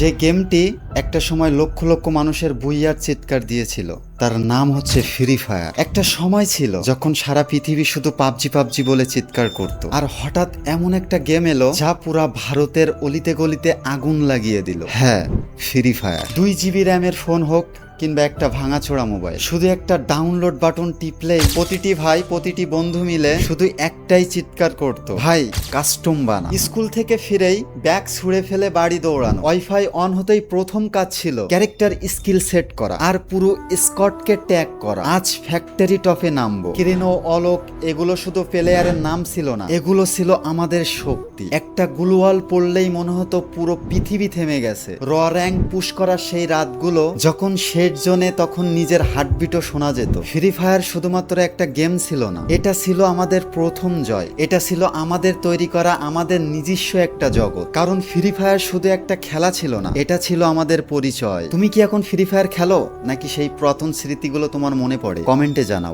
যে গেমটি একটা সময় লক্ষ লক্ষ মানুষের বুইয়ার চিৎকার দিয়েছিল তার নাম হচ্ছে ফ্রি ফায়ার। একটা সময় ছিল যখন সারা পৃথিবী শুধু পাবজি পাবজি বলে চিৎকার করত, আর হঠাৎ এমন একটা গেম এলো যা পুরা ভারতের অলিতে গলিতে আগুন লাগিয়ে দিল। হ্যাঁ, ফ্রি ফায়ার। 2 GB র্যামের ফোন হোক কিংবা একটা ভাঙাচোরা মোবাইল, শুধু একটা ডাউনলোড বাটন টিপলেই প্রতিটি ভাই প্রতিটি বন্ধু মিলে শুধু একটাই চিৎকার করত, ভাই কাস্টম বানা। স্কুল থেকে ফিরেই ব্যাগ ছুঁড়ে ফেলে বাড়ি দৌড়ানো, ওয়াইফাই অন হতেই প্রথম কাজ ছিল ক্যারেক্টার স্কিল সেট করা আর পুরো স্কটকে ট্যাগ করা। আজ ফ্যাক্টরি টপে নামবো। কিরিনো, অলোক এগুলো শুধু প্লেয়ারের নাম ছিল না, এগুলো ছিল আমাদের শক্তি। একটা গ্লুয়াল পড়লেই মনে হতো পুরো পৃথিবী থেমে গেছে। র র্যাঙ্ক পুশ করার সেই রাতগুলো যখন শেড জোনে তখন নিজের হার্টবিটও শোনা যেত। ফ্রি ফায়ার শুধুমাত্র একটা গেম ছিল না, এটা ছিল আমাদের প্রথম জয়। এটা ছিল আমাদের তৈরি করা আমাদের নিজস্ব একটা জগৎ। কারণ ফ্রি ফায়ার শুধু একটা খেলা ছিল না, এটা ছিল আমাদের পরিচয়। তুমি কি এখন ফ্রি ফায়ার খেলো নাকি সেই প্রথম স্মৃতিগুলো তোমার মনে পড়ে? কমেন্টে জানাও।